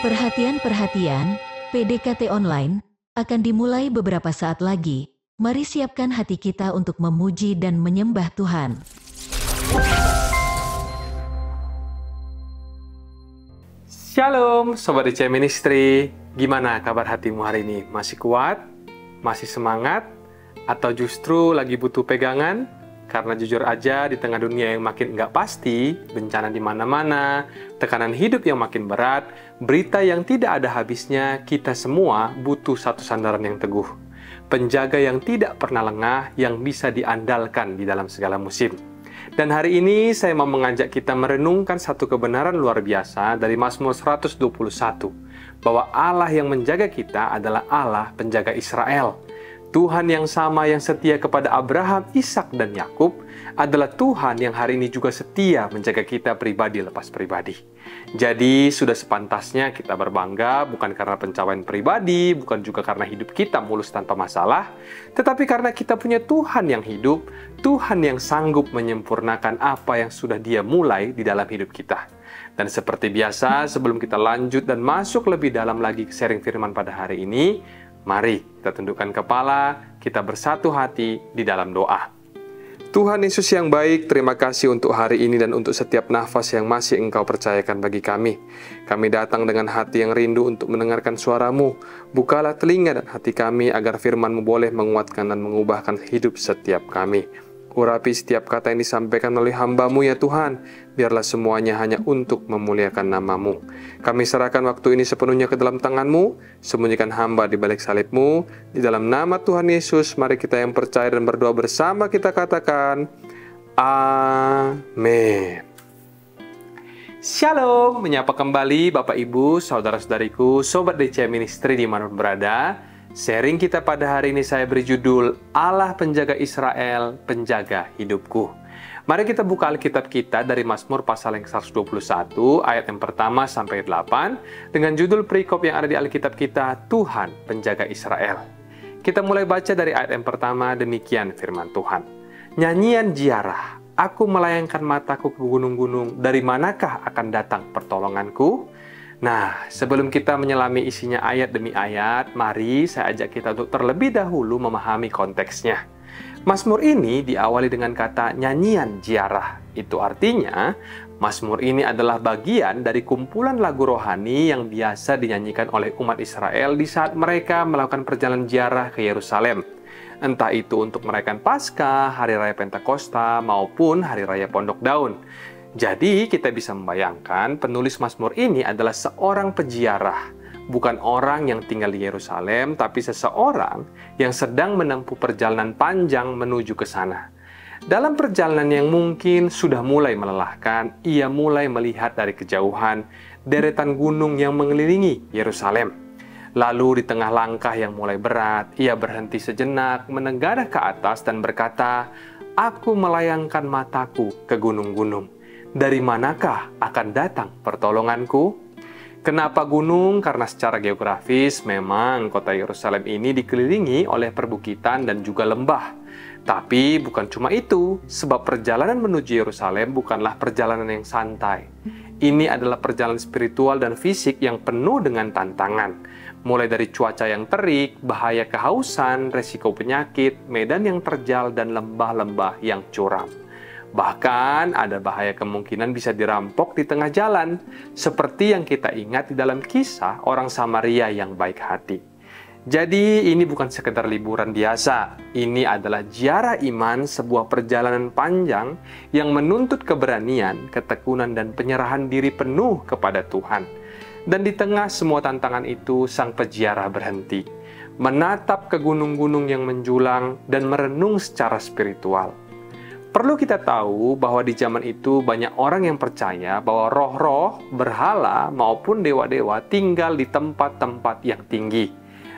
Perhatian, PDKT online akan dimulai beberapa saat lagi. Mari siapkan hati kita untuk memuji dan menyembah Tuhan. Shalom Sobat DC Ministry, gimana kabar hatimu hari ini? Masih kuat? Masih semangat? Atau justru lagi butuh pegangan? Karena jujur aja di tengah dunia yang makin nggak pasti, bencana di mana-mana, tekanan hidup yang makin berat, berita yang tidak ada habisnya, kita semua butuh satu sandaran yang teguh. Penjaga yang tidak pernah lengah, yang bisa diandalkan di dalam segala musim. Dan hari ini saya mau mengajak kita merenungkan satu kebenaran luar biasa dari Mazmur 121, bahwa Allah yang menjaga kita adalah Allah penjaga Israel. Tuhan yang sama yang setia kepada Abraham, Ishak, dan Yakub adalah Tuhan yang hari ini juga setia menjaga kita pribadi lepas pribadi. Jadi sudah sepantasnya kita berbangga bukan karena pencapaian pribadi, bukan juga karena hidup kita mulus tanpa masalah, tetapi karena kita punya Tuhan yang hidup, Tuhan yang sanggup menyempurnakan apa yang sudah Dia mulai di dalam hidup kita. Dan seperti biasa, sebelum kita lanjut dan masuk lebih dalam lagi ke sharing firman pada hari ini, mari kita tundukkan kepala, kita bersatu hati di dalam doa. Tuhan Yesus yang baik, terima kasih untuk hari ini dan untuk setiap nafas yang masih Engkau percayakan bagi kami. Kami datang dengan hati yang rindu untuk mendengarkan suara-Mu. Bukalah telinga dan hati kami agar firman-Mu boleh menguatkan dan mengubahkan hidup setiap kami. Urapi setiap kata yang disampaikan oleh hamba-Mu ya Tuhan, biarlah semuanya hanya untuk memuliakan nama-Mu. Kami serahkan waktu ini sepenuhnya ke dalam tangan-Mu, sembunyikan hamba di balik salib-Mu. Di dalam nama Tuhan Yesus, mari kita yang percaya dan berdoa bersama kita katakan, Amin. Shalom, menyapa kembali Bapak Ibu, Saudara-saudariku, Sobat DC Ministry dimanapun berada. Sharing kita pada hari ini saya beri judul Allah penjaga Israel, penjaga hidupku. Mari kita buka Alkitab kita dari Mazmur pasal yang 121 ayat yang pertama sampai 8 dengan judul perikop yang ada di Alkitab kita, Tuhan penjaga Israel. Kita mulai baca dari ayat yang pertama, demikian firman Tuhan. Nyanyian ziarah, aku melayangkan mataku ke gunung-gunung, dari manakah akan datang pertolonganku? Nah, sebelum kita menyelami isinya ayat demi ayat, mari saya ajak kita untuk terlebih dahulu memahami konteksnya. Mazmur ini diawali dengan kata nyanyian ziarah. Itu artinya, Mazmur ini adalah bagian dari kumpulan lagu rohani yang biasa dinyanyikan oleh umat Israel di saat mereka melakukan perjalanan ziarah ke Yerusalem. Entah itu untuk merayakan Paskah, Hari Raya Pentakosta, maupun Hari Raya Pondok Daun. Jadi, kita bisa membayangkan penulis Mazmur ini adalah seorang peziarah, bukan orang yang tinggal di Yerusalem, tapi seseorang yang sedang menempuh perjalanan panjang menuju ke sana. Dalam perjalanan yang mungkin sudah mulai melelahkan, ia mulai melihat dari kejauhan deretan gunung yang mengelilingi Yerusalem. Lalu di tengah langkah yang mulai berat, ia berhenti sejenak, menengadah ke atas dan berkata, "Aku melayangkan mataku ke gunung-gunung. Dari manakah akan datang pertolonganku?" Kenapa gunung? Karena secara geografis memang kota Yerusalem ini dikelilingi oleh perbukitan dan juga lembah. Tapi bukan cuma itu, sebab perjalanan menuju Yerusalem bukanlah perjalanan yang santai. Ini adalah perjalanan spiritual dan fisik yang penuh dengan tantangan. Mulai dari cuaca yang terik, bahaya kehausan, resiko penyakit, medan yang terjal, dan lembah-lembah yang curam. Bahkan ada bahaya kemungkinan bisa dirampok di tengah jalan, seperti yang kita ingat di dalam kisah orang Samaria yang baik hati. Jadi ini bukan sekedar liburan biasa, ini adalah ziarah iman, sebuah perjalanan panjang yang menuntut keberanian, ketekunan, dan penyerahan diri penuh kepada Tuhan. Dan di tengah semua tantangan itu, sang peziarah berhenti, menatap ke gunung-gunung yang menjulang dan merenung secara spiritual. Perlu kita tahu bahwa di zaman itu banyak orang yang percaya bahwa roh-roh, berhala, maupun dewa-dewa tinggal di tempat-tempat yang tinggi.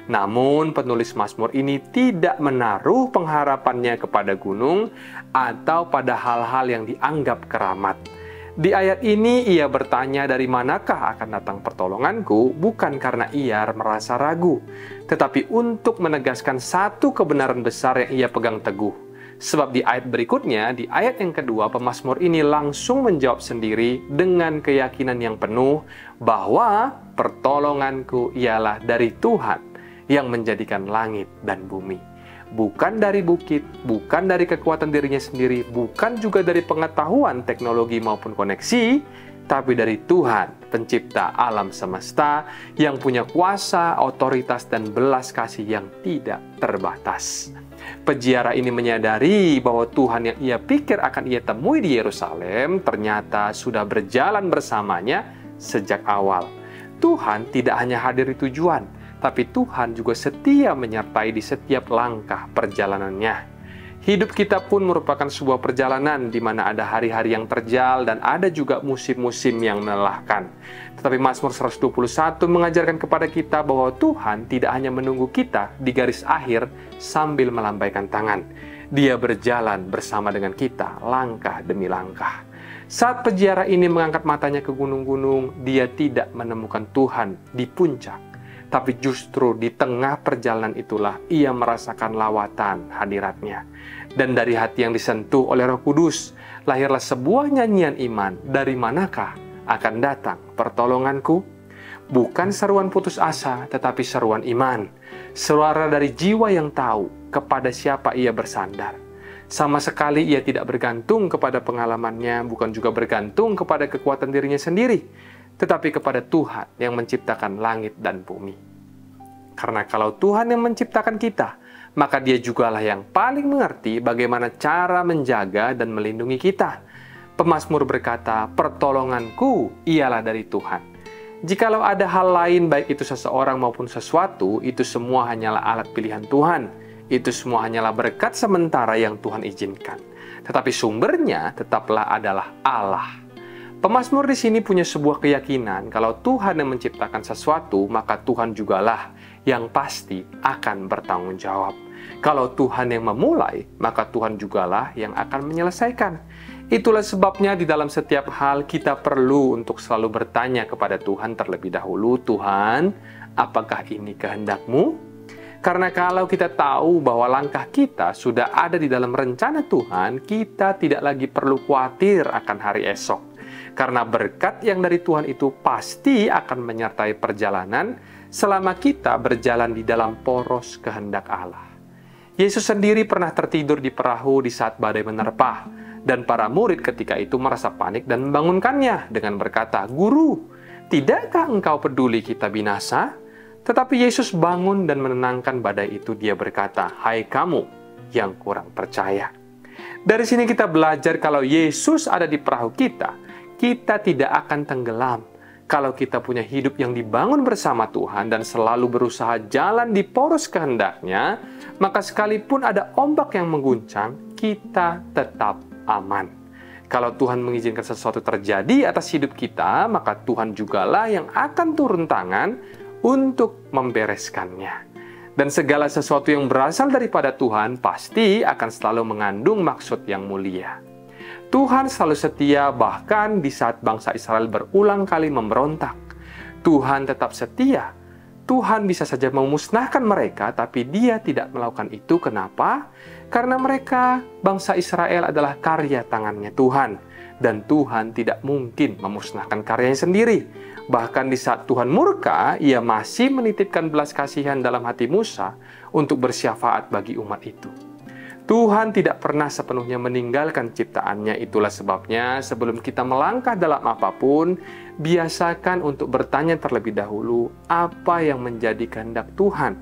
Namun penulis Mazmur ini tidak menaruh pengharapannya kepada gunung atau pada hal-hal yang dianggap keramat. Di ayat ini ia bertanya dari manakah akan datang pertolonganku, bukan karena ia merasa ragu, tetapi untuk menegaskan satu kebenaran besar yang ia pegang teguh. Sebab di ayat berikutnya, di ayat yang kedua, pemazmur ini langsung menjawab sendiri dengan keyakinan yang penuh bahwa pertolonganku ialah dari Tuhan yang menjadikan langit dan bumi. Bukan dari bukit, bukan dari kekuatan dirinya sendiri, bukan juga dari pengetahuan teknologi maupun koneksi, tapi dari Tuhan, pencipta alam semesta, yang punya kuasa, otoritas, dan belas kasih yang tidak terbatas. Peziarah ini menyadari bahwa Tuhan yang ia pikir akan ia temui di Yerusalem, ternyata sudah berjalan bersamanya sejak awal. Tuhan tidak hanya hadir di tujuan, tapi Tuhan juga setia menyertai di setiap langkah perjalanannya. Hidup kita pun merupakan sebuah perjalanan di mana ada hari-hari yang terjal dan ada juga musim-musim yang melelahkan. Tetapi Mazmur 121 mengajarkan kepada kita bahwa Tuhan tidak hanya menunggu kita di garis akhir sambil melambaikan tangan. Dia berjalan bersama dengan kita langkah demi langkah. Saat peziarah ini mengangkat matanya ke gunung-gunung, dia tidak menemukan Tuhan di puncak. Tapi justru di tengah perjalanan itulah ia merasakan lawatan hadiratnya. Dan dari hati yang disentuh oleh Roh Kudus, lahirlah sebuah nyanyian iman. Dari manakah akan datang pertolonganku? Bukan seruan putus asa, tetapi seruan iman. Suara dari jiwa yang tahu kepada siapa ia bersandar. Sama sekali ia tidak bergantung kepada pengalamannya, bukan juga bergantung kepada kekuatan dirinya sendiri, tetapi kepada Tuhan yang menciptakan langit dan bumi. Karena kalau Tuhan yang menciptakan kita, maka Dia jugalah yang paling mengerti bagaimana cara menjaga dan melindungi kita. Pemazmur berkata, pertolonganku ialah dari Tuhan. Jikalau ada hal lain, baik itu seseorang maupun sesuatu, itu semua hanyalah alat pilihan Tuhan. Itu semua hanyalah berkat sementara yang Tuhan izinkan. Tetapi sumbernya tetaplah adalah Allah. Pemazmur di sini punya sebuah keyakinan kalau Tuhan yang menciptakan sesuatu, maka Tuhan jugalah yang pasti akan bertanggung jawab. Kalau Tuhan yang memulai, maka Tuhan jugalah yang akan menyelesaikan. Itulah sebabnya di dalam setiap hal kita perlu untuk selalu bertanya kepada Tuhan terlebih dahulu, Tuhan, apakah ini kehendak-Mu? Karena kalau kita tahu bahwa langkah kita sudah ada di dalam rencana Tuhan, kita tidak lagi perlu khawatir akan hari esok. Karena berkat yang dari Tuhan itu pasti akan menyertai perjalanan selama kita berjalan di dalam poros kehendak Allah. Yesus sendiri pernah tertidur di perahu di saat badai menerpa, dan para murid ketika itu merasa panik dan membangunkannya dengan berkata, "Guru, tidakkah engkau peduli kita binasa?" Tetapi Yesus bangun dan menenangkan badai itu. Dia berkata, "Hai kamu yang kurang percaya." Dari sini kita belajar kalau Yesus ada di perahu kita tidak akan tenggelam. Kalau kita punya hidup yang dibangun bersama Tuhan dan selalu berusaha jalan di poros kehendak-Nya, maka sekalipun ada ombak yang mengguncang, kita tetap aman. Kalau Tuhan mengizinkan sesuatu terjadi atas hidup kita, maka Tuhan jugalah yang akan turun tangan untuk membereskannya. Dan segala sesuatu yang berasal daripada Tuhan pasti akan selalu mengandung maksud yang mulia. Tuhan selalu setia bahkan di saat bangsa Israel berulang kali memberontak. Tuhan tetap setia. Tuhan bisa saja memusnahkan mereka, tapi Dia tidak melakukan itu. Kenapa? Karena mereka, bangsa Israel adalah karya tangannya Tuhan. Dan Tuhan tidak mungkin memusnahkan karyanya sendiri. Bahkan di saat Tuhan murka, Ia masih menitipkan belas kasihan dalam hati Musa untuk bersyafaat bagi umat itu. Tuhan tidak pernah sepenuhnya meninggalkan ciptaannya. Itulah sebabnya sebelum kita melangkah dalam apapun, biasakan untuk bertanya terlebih dahulu apa yang menjadi kehendak Tuhan.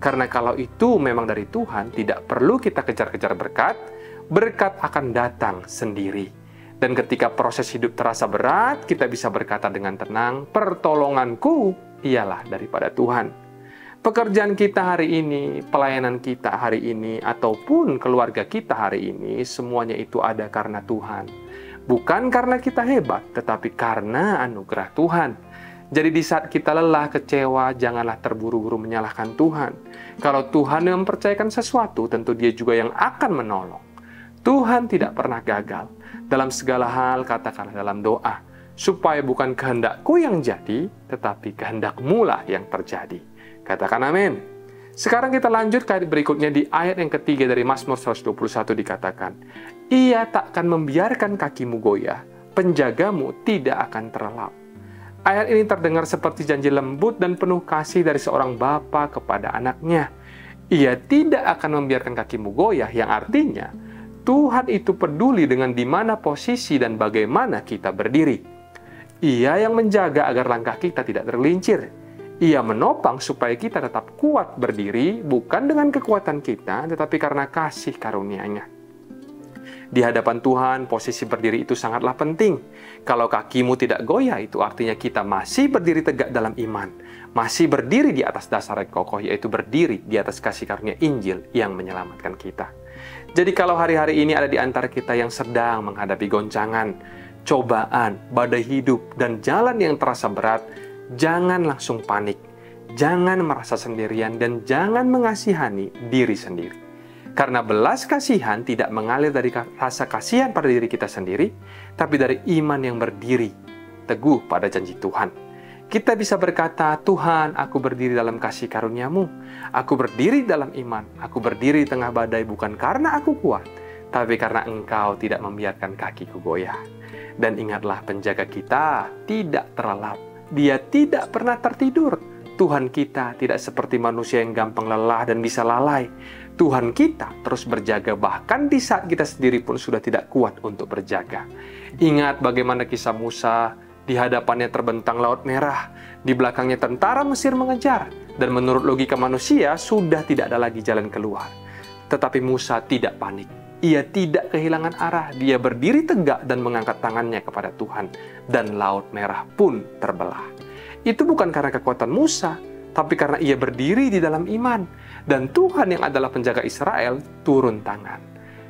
Karena kalau itu memang dari Tuhan, tidak perlu kita kejar-kejar berkat. Berkat akan datang sendiri. Dan ketika proses hidup terasa berat, kita bisa berkata dengan tenang, pertolonganku ialah daripada Tuhan. Pekerjaan kita hari ini, pelayanan kita hari ini, ataupun keluarga kita hari ini, semuanya itu ada karena Tuhan. Bukan karena kita hebat, tetapi karena anugerah Tuhan. Jadi di saat kita lelah, kecewa, janganlah terburu-buru menyalahkan Tuhan. Kalau Tuhan yang mempercayakan sesuatu, tentu Dia juga yang akan menolong. Tuhan tidak pernah gagal. Dalam segala hal, katakanlah dalam doa, supaya bukan kehendakku yang jadi, tetapi kehendak-Mu lah yang terjadi. Katakan amin. Sekarang kita lanjut ke ayat berikutnya. Di ayat yang ketiga dari Mazmur 121 dikatakan, Ia takkan membiarkan kakimu goyah, penjagamu tidak akan terlelap. Ayat ini terdengar seperti janji lembut dan penuh kasih dari seorang bapa kepada anaknya. Ia tidak akan membiarkan kakimu goyah, yang artinya Tuhan itu peduli dengan di mana posisi dan bagaimana kita berdiri. Ia yang menjaga agar langkah kita tidak tergelincir. Ia menopang supaya kita tetap kuat berdiri, bukan dengan kekuatan kita, tetapi karena kasih karunia-Nya. Di hadapan Tuhan, posisi berdiri itu sangatlah penting. Kalau kakimu tidak goyah, itu artinya kita masih berdiri tegak dalam iman. Masih berdiri di atas dasar yang kokoh, yaitu berdiri di atas kasih karunia Injil yang menyelamatkan kita. Jadi kalau hari-hari ini ada di antara kita yang sedang menghadapi goncangan, cobaan, badai hidup, dan jalan yang terasa berat, jangan langsung panik, jangan merasa sendirian, dan jangan mengasihani diri sendiri. Karena belas kasihan tidak mengalir dari rasa kasihan pada diri kita sendiri, tapi dari iman yang berdiri teguh pada janji Tuhan. Kita bisa berkata, Tuhan, aku berdiri dalam kasih karunia-Mu. Aku berdiri dalam iman. Aku berdiri di tengah badai bukan karena aku kuat, tapi karena Engkau tidak membiarkan kakiku goyah. Dan ingatlah, penjaga kita tidak terlelap. Dia tidak pernah tertidur. Tuhan kita tidak seperti manusia yang gampang lelah dan bisa lalai. Tuhan kita terus berjaga bahkan di saat kita sendiri pun sudah tidak kuat untuk berjaga. Ingat bagaimana kisah Musa, di hadapannya terbentang Laut Merah, di belakangnya tentara Mesir mengejar, dan menurut logika manusia sudah tidak ada lagi jalan keluar. Tetapi Musa tidak panik. Ia tidak kehilangan arah, dia berdiri tegak dan mengangkat tangannya kepada Tuhan, dan Laut Merah pun terbelah. Itu bukan karena kekuatan Musa, tapi karena ia berdiri di dalam iman, dan Tuhan yang adalah penjaga Israel turun tangan.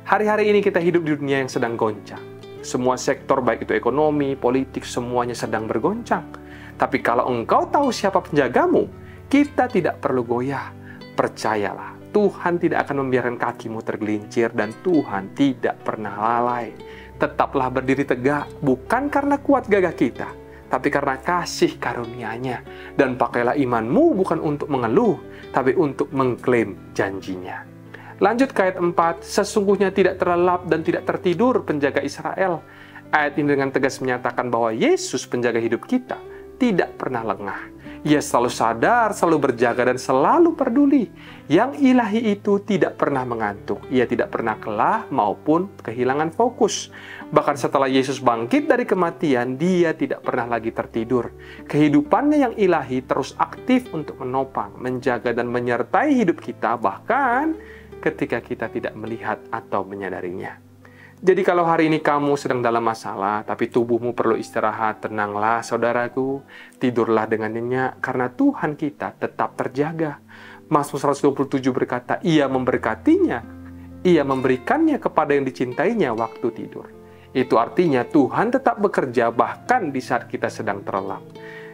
Hari-hari ini kita hidup di dunia yang sedang goncang. Semua sektor, baik itu ekonomi, politik, semuanya sedang bergoncang. Tapi kalau engkau tahu siapa penjagamu, kita tidak perlu goyah. Percayalah, Tuhan tidak akan membiarkan kakimu tergelincir dan Tuhan tidak pernah lalai. Tetaplah berdiri tegak, bukan karena kuat gagah kita, tapi karena kasih karunia-Nya. Dan pakailah imanmu bukan untuk mengeluh, tapi untuk mengklaim janjinya. Lanjut ke ayat 4, sesungguhnya tidak terlelap dan tidak tertidur penjaga Israel. Ayat ini dengan tegas menyatakan bahwa Yesus penjaga hidup kita tidak pernah lengah. Ia selalu sadar, selalu berjaga, dan selalu peduli. Yang ilahi itu tidak pernah mengantuk. Ia tidak pernah kelah maupun kehilangan fokus. Bahkan setelah Yesus bangkit dari kematian, dia tidak pernah lagi tertidur. Kehidupannya yang ilahi terus aktif untuk menopang, menjaga, dan menyertai hidup kita, bahkan ketika kita tidak melihat atau menyadarinya. Jadi kalau hari ini kamu sedang dalam masalah, tapi tubuhmu perlu istirahat, tenanglah saudaraku, tidurlah dengan nyenyak, karena Tuhan kita tetap terjaga. Mazmur 127 berkata, Ia memberkatinya, Ia memberikannya kepada yang dicintainya waktu tidur. Itu artinya Tuhan tetap bekerja bahkan di saat kita sedang terlelap.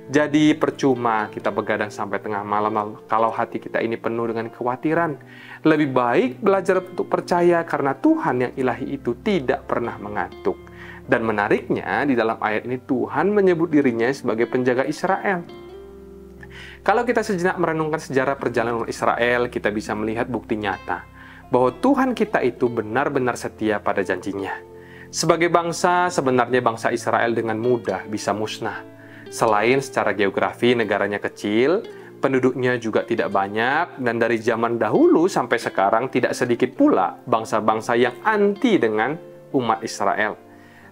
Jadi percuma kita begadang sampai tengah malam kalau hati kita ini penuh dengan kekhawatiran. Lebih baik belajar untuk percaya karena Tuhan yang ilahi itu tidak pernah mengantuk. Dan menariknya di dalam ayat ini Tuhan menyebut dirinya sebagai penjaga Israel. Kalau kita sejenak merenungkan sejarah perjalanan Israel, kita bisa melihat bukti nyata bahwa Tuhan kita itu benar-benar setia pada janjinya. Sebagai bangsa, sebenarnya bangsa Israel dengan mudah bisa musnah. Selain secara geografi negaranya kecil, penduduknya juga tidak banyak, dan dari zaman dahulu sampai sekarang tidak sedikit pula bangsa-bangsa yang anti dengan umat Israel.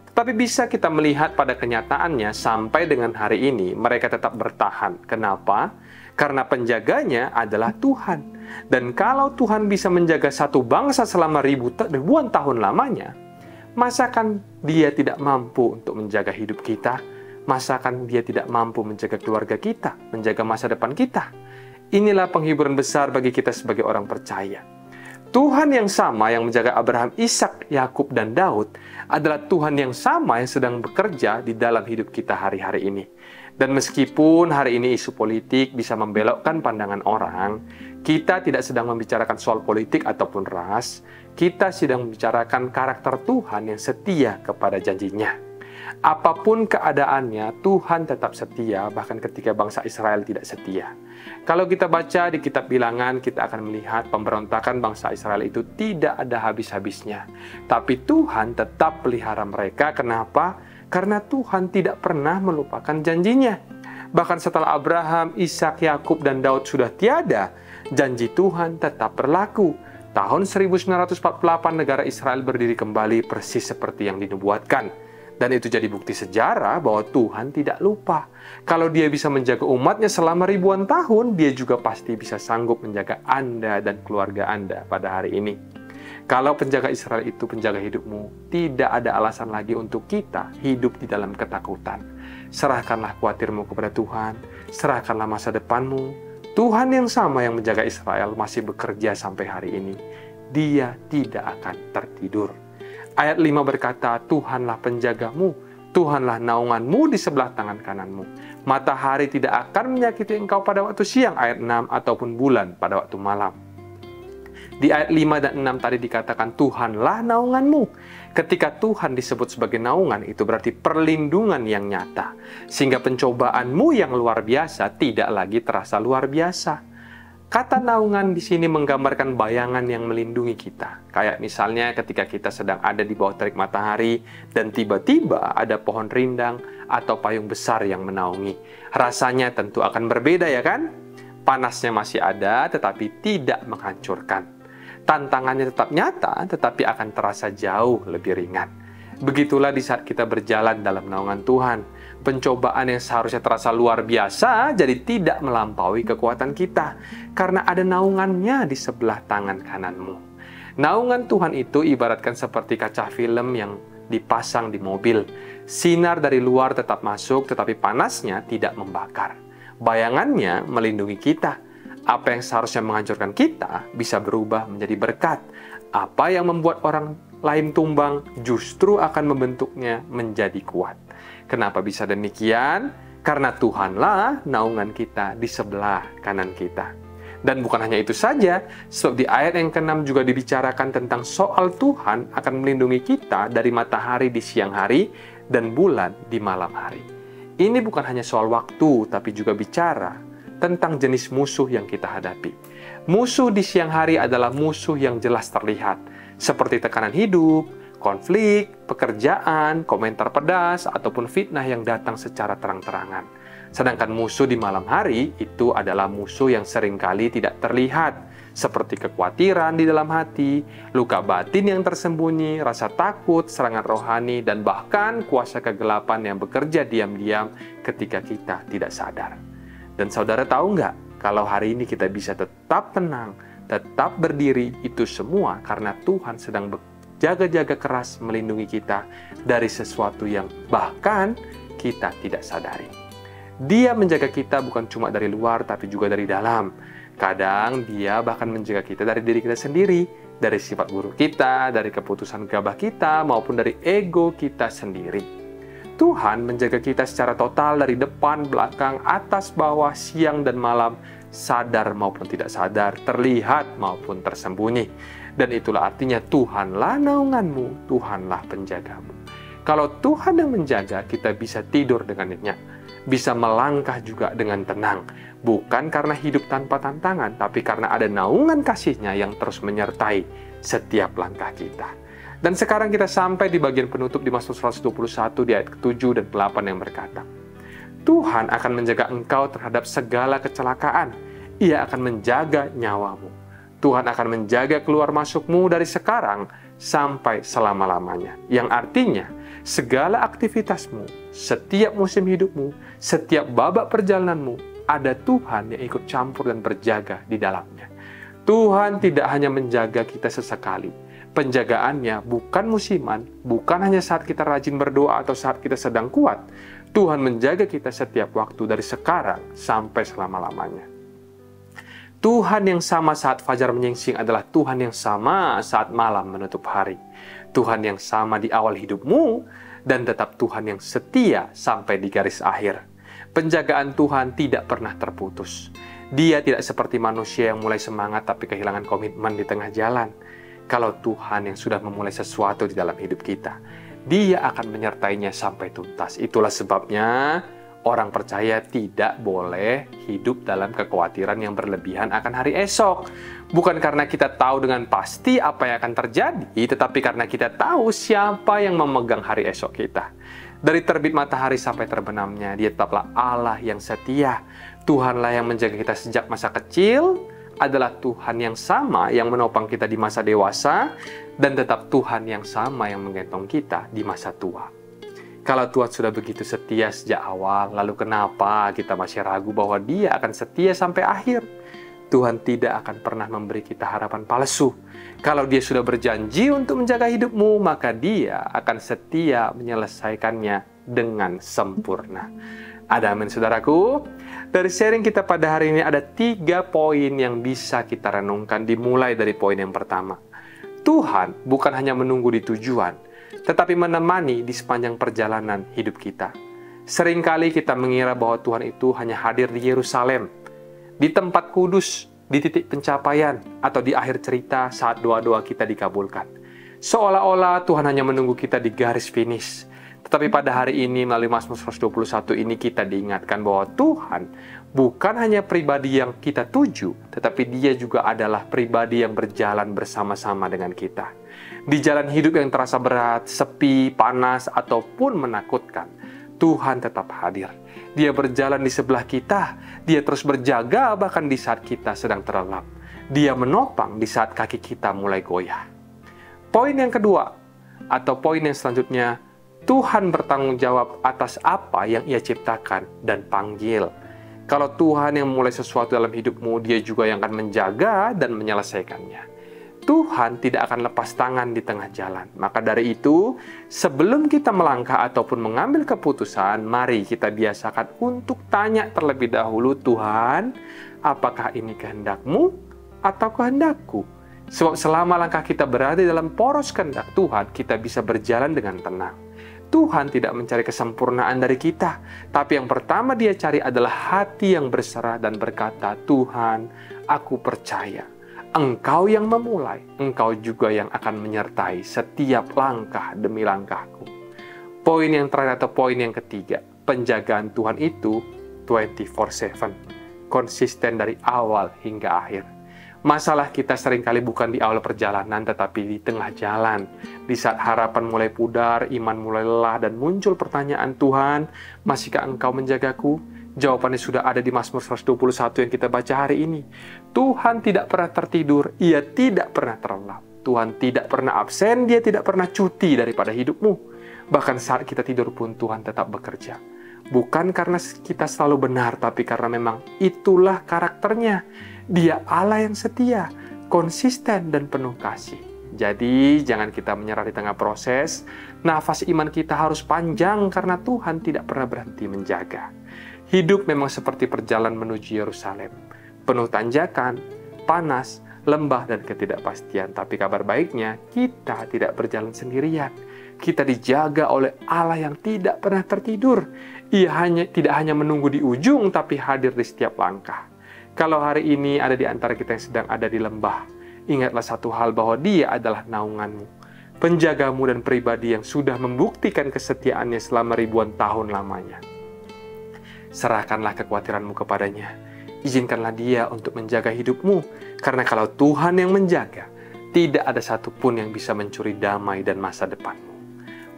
Tetapi bisa kita melihat pada kenyataannya sampai dengan hari ini mereka tetap bertahan. Kenapa? Karena penjaganya adalah Tuhan. Dan kalau Tuhan bisa menjaga satu bangsa selama ribuan tahun lamanya, masakan Dia tidak mampu untuk menjaga hidup kita? Masakan Dia tidak mampu menjaga keluarga kita, menjaga masa depan kita? Inilah penghiburan besar bagi kita sebagai orang percaya. Tuhan yang sama yang menjaga Abraham, Ishak, Yakub, dan Daud adalah Tuhan yang sama yang sedang bekerja di dalam hidup kita hari-hari ini. Dan meskipun hari ini isu politik bisa membelokkan pandangan orang, kita tidak sedang membicarakan soal politik ataupun ras, kita sedang membicarakan karakter Tuhan yang setia kepada janjinya. Apapun keadaannya, Tuhan tetap setia, bahkan ketika bangsa Israel tidak setia. Kalau kita baca di kitab Bilangan, kita akan melihat pemberontakan bangsa Israel itu tidak ada habis-habisnya. Tapi Tuhan tetap pelihara mereka. Kenapa? Karena Tuhan tidak pernah melupakan janjinya. Bahkan setelah Abraham, Ishak, Yakub, dan Daud sudah tiada, janji Tuhan tetap berlaku. Tahun 1948 negara Israel berdiri kembali persis seperti yang dinubuatkan. Dan itu jadi bukti sejarah bahwa Tuhan tidak lupa. Kalau Dia bisa menjaga umatnya selama ribuan tahun, Dia juga pasti bisa sanggup menjaga Anda dan keluarga Anda pada hari ini. Kalau penjaga Israel itu penjaga hidupmu, tidak ada alasan lagi untuk kita hidup di dalam ketakutan. Serahkanlah khawatirmu kepada Tuhan, serahkanlah masa depanmu. Tuhan yang sama yang menjaga Israel masih bekerja sampai hari ini. Dia tidak akan tertidur. Ayat 5 berkata, Tuhanlah penjagamu, Tuhanlah naunganmu di sebelah tangan kananmu. Matahari tidak akan menyakiti engkau pada waktu siang, ayat 6, ataupun bulan pada waktu malam. Di ayat 5 dan 6 tadi dikatakan, Tuhanlah naunganmu. Ketika Tuhan disebut sebagai naungan, itu berarti perlindungan yang nyata. Sehingga pencobaanmu yang luar biasa tidak lagi terasa luar biasa. Kata naungan di sini menggambarkan bayangan yang melindungi kita. Kayak misalnya ketika kita sedang ada di bawah terik matahari dan tiba-tiba ada pohon rindang atau payung besar yang menaungi. Rasanya tentu akan berbeda ya kan? Panasnya masih ada tetapi tidak menghancurkan. Tantangannya tetap nyata tetapi akan terasa jauh lebih ringan. Begitulah di saat kita berjalan dalam naungan Tuhan. Pencobaan yang seharusnya terasa luar biasa jadi tidak melampaui kekuatan kita. Karena ada naungannya di sebelah tangan kananmu. Naungan Tuhan itu ibaratkan seperti kaca film yang dipasang di mobil. Sinar dari luar tetap masuk tetapi panasnya tidak membakar. Bayangannya melindungi kita. Apa yang seharusnya menghancurkan kita bisa berubah menjadi berkat. Apa yang membuat orang lain tumbang justru akan membentuknya menjadi kuat. Kenapa bisa demikian? Karena Tuhanlah naungan kita di sebelah kanan kita. Dan bukan hanya itu saja, sebab di ayat yang ke-6 juga dibicarakan tentang soal Tuhan akan melindungi kita dari matahari di siang hari dan bulan di malam hari. Ini bukan hanya soal waktu, tapi juga bicara tentang jenis musuh yang kita hadapi. Musuh di siang hari adalah musuh yang jelas terlihat, seperti tekanan hidup, konflik, pekerjaan, komentar pedas, ataupun fitnah yang datang secara terang-terangan. Sedangkan musuh di malam hari itu adalah musuh yang seringkali tidak terlihat, seperti kekhawatiran di dalam hati, luka batin yang tersembunyi, rasa takut, serangan rohani, dan bahkan kuasa kegelapan yang bekerja diam-diam ketika kita tidak sadar. Dan saudara tahu nggak, kalau hari ini kita bisa tetap tenang, tetap berdiri, itu semua karena Tuhan sedang berjaga-jaga keras melindungi kita dari sesuatu yang bahkan kita tidak sadari. Dia menjaga kita bukan cuma dari luar, tapi juga dari dalam. Kadang dia bahkan menjaga kita dari diri kita sendiri, dari sifat buruk kita, dari keputusan gabah kita, maupun dari ego kita sendiri. Tuhan menjaga kita secara total dari depan, belakang, atas, bawah, siang dan malam, sadar maupun tidak sadar, terlihat maupun tersembunyi. Dan itulah artinya Tuhanlah naunganmu, Tuhanlah penjagamu. Kalau Tuhan yang menjaga, kita bisa tidur dengan nyenyak, bisa melangkah juga dengan tenang. Bukan karena hidup tanpa tantangan, tapi karena ada naungan kasih-Nya yang terus menyertai setiap langkah kita. Dan sekarang kita sampai di bagian penutup di Mazmur 121 di ayat ke-7 dan 8 yang berkata, Tuhan akan menjaga engkau terhadap segala kecelakaan. Ia akan menjaga nyawamu. Tuhan akan menjaga keluar masukmu dari sekarang sampai selama-lamanya. Yang artinya, segala aktivitasmu, setiap musim hidupmu, setiap babak perjalananmu, ada Tuhan yang ikut campur dan berjaga di dalamnya. Tuhan tidak hanya menjaga kita sesekali. Penjagaannya bukan musiman, bukan hanya saat kita rajin berdoa atau saat kita sedang kuat. Tuhan menjaga kita setiap waktu dari sekarang sampai selama-lamanya. Tuhan yang sama saat fajar menyingsing adalah Tuhan yang sama saat malam menutup hari. Tuhan yang sama di awal hidupmu dan tetap Tuhan yang setia sampai di garis akhir. Penjagaan Tuhan tidak pernah terputus. Dia tidak seperti manusia yang mulai semangat tapi kehilangan komitmen di tengah jalan. Kalau Tuhan yang sudah memulai sesuatu di dalam hidup kita, Dia akan menyertainya sampai tuntas. Itulah sebabnya orang percaya tidak boleh hidup dalam kekhawatiran yang berlebihan akan hari esok. Bukan karena kita tahu dengan pasti apa yang akan terjadi, tetapi karena kita tahu siapa yang memegang hari esok kita. Dari terbit matahari sampai terbenamnya, Dia tetaplah Allah yang setia. Tuhanlah yang menjaga kita sejak masa kecil, adalah Tuhan yang sama yang menopang kita di masa dewasa, dan tetap Tuhan yang sama yang menggendong kita di masa tua. Kalau Tuhan sudah begitu setia sejak awal, lalu kenapa kita masih ragu bahwa Dia akan setia sampai akhir? Tuhan tidak akan pernah memberi kita harapan palsu. Kalau Dia sudah berjanji untuk menjaga hidupmu, maka Dia akan setia menyelesaikannya dengan sempurna. Ada amin, saudaraku. Dari sharing kita pada hari ini ada 3 poin yang bisa kita renungkan, dimulai dari poin yang pertama. Tuhan bukan hanya menunggu di tujuan, tetapi menemani di sepanjang perjalanan hidup kita. Seringkali kita mengira bahwa Tuhan itu hanya hadir di Yerusalem, di tempat kudus, di titik pencapaian, atau di akhir cerita saat doa-doa kita dikabulkan. Seolah-olah Tuhan hanya menunggu kita di garis finish. Tetapi pada hari ini melalui Mazmur 121 ini kita diingatkan bahwa Tuhan bukan hanya pribadi yang kita tuju, tetapi Dia juga adalah pribadi yang berjalan bersama-sama dengan kita. Di jalan hidup yang terasa berat, sepi, panas, ataupun menakutkan, Tuhan tetap hadir. Dia berjalan di sebelah kita, Dia terus berjaga bahkan di saat kita sedang terlelap. Dia menopang di saat kaki kita mulai goyah. Poin yang kedua, atau poin yang selanjutnya, Tuhan bertanggung jawab atas apa yang Ia ciptakan dan panggil. Kalau Tuhan yang memulai sesuatu dalam hidupmu, Dia juga yang akan menjaga dan menyelesaikannya. Tuhan tidak akan lepas tangan di tengah jalan. Maka dari itu, sebelum kita melangkah ataupun mengambil keputusan, mari kita biasakan untuk tanya terlebih dahulu, Tuhan, apakah ini kehendak-Mu atau kehendak-Ku? Sebab selama langkah kita berada dalam poros kehendak Tuhan, kita bisa berjalan dengan tenang. Tuhan tidak mencari kesempurnaan dari kita, tapi yang pertama Dia cari adalah hati yang berserah dan berkata, Tuhan, aku percaya. Engkau yang memulai, Engkau juga yang akan menyertai setiap langkah demi langkahku. Poin yang terakhir atau poin yang ketiga, penjagaan Tuhan itu 24/7, konsisten dari awal hingga akhir. Masalah kita seringkali bukan di awal perjalanan, tetapi di tengah jalan. Di saat harapan mulai pudar, iman mulai lelah, dan muncul pertanyaan, Tuhan, masihkah Engkau menjagaku? Jawabannya sudah ada di Mazmur 121 yang kita baca hari ini. Tuhan tidak pernah tertidur, Ia tidak pernah terlelap. Tuhan tidak pernah absen, Dia tidak pernah cuti daripada hidupmu. Bahkan saat kita tidur pun Tuhan tetap bekerja. Bukan karena kita selalu benar, tapi karena memang itulah karakternya. Dia Allah yang setia, konsisten, dan penuh kasih. Jadi, jangan kita menyerah di tengah proses. Nafas iman kita harus panjang karena Tuhan tidak pernah berhenti menjaga. Hidup memang seperti perjalanan menuju Yerusalem. Penuh tanjakan, panas, lembah, dan ketidakpastian. Tapi kabar baiknya, kita tidak berjalan sendirian. Kita dijaga oleh Allah yang tidak pernah tertidur. Ia tidak hanya menunggu di ujung, tapi hadir di setiap langkah. Kalau hari ini ada di antara kita yang sedang ada di lembah, ingatlah satu hal bahwa Dia adalah naunganmu, penjagamu, dan pribadi yang sudah membuktikan kesetiaannya selama ribuan tahun lamanya. Serahkanlah kekhawatiranmu kepadanya. Izinkanlah Dia untuk menjaga hidupmu, karena kalau Tuhan yang menjaga, tidak ada satupun yang bisa mencuri damai dan masa depanmu.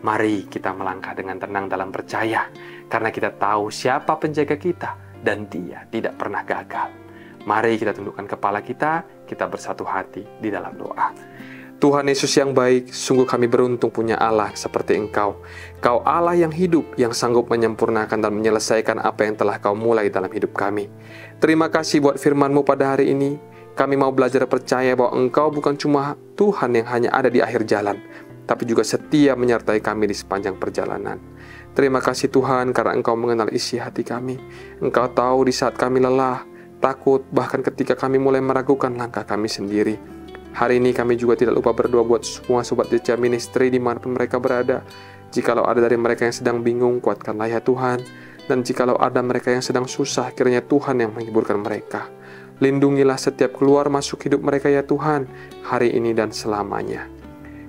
Mari kita melangkah dengan tenang dalam percaya, karena kita tahu siapa penjaga kita, dan Dia tidak pernah gagal. Mari kita tundukkan kepala kita bersatu hati di dalam doa. Tuhan Yesus yang baik, sungguh kami beruntung punya Allah seperti Engkau. Kau Allah yang hidup, yang sanggup menyempurnakan dan menyelesaikan apa yang telah Kau mulai dalam hidup kami. Terima kasih buat firman-Mu pada hari ini. Kami mau belajar percaya bahwa Engkau bukan cuma Tuhan yang hanya ada di akhir jalan, tapi juga setia menyertai kami di sepanjang perjalanan. Terima kasih Tuhan karena Engkau mengenal isi hati kami. Engkau tahu di saat kami lelah, takut, bahkan ketika kami mulai meragukan langkah kami sendiri. Hari ini kami juga tidak lupa berdoa buat semua sobat DC Ministry dimanapun mereka berada. Jikalau ada dari mereka yang sedang bingung, kuatkanlah ya Tuhan. Dan jikalau ada mereka yang sedang susah, kiranya Tuhan yang menghiburkan mereka. Lindungilah setiap keluar masuk hidup mereka ya Tuhan, hari ini dan selamanya.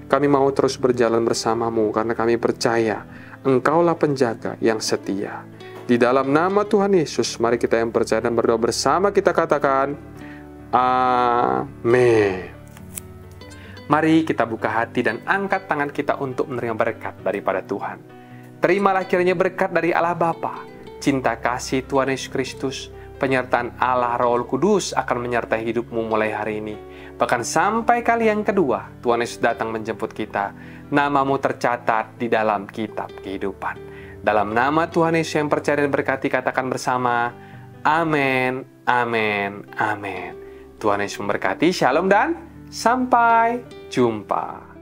Kami mau terus berjalan bersama-Mu karena kami percaya Engkaulah penjaga yang setia. Di dalam nama Tuhan Yesus, mari kita yang percaya dan berdoa bersama kita katakan, amin. Mari kita buka hati dan angkat tangan kita untuk menerima berkat daripada Tuhan. Terimalah kiranya berkat dari Allah Bapa, cinta kasih Tuhan Yesus Kristus, penyertaan Allah Roh Kudus akan menyertai hidupmu mulai hari ini. Bahkan sampai kali yang kedua, Tuhan Yesus datang menjemput kita. Namamu tercatat di dalam kitab kehidupan. Dalam nama Tuhan Yesus yang percaya dan berkati, katakan bersama, amin, amin, amin. Tuhan Yesus memberkati, shalom dan sampai jumpa.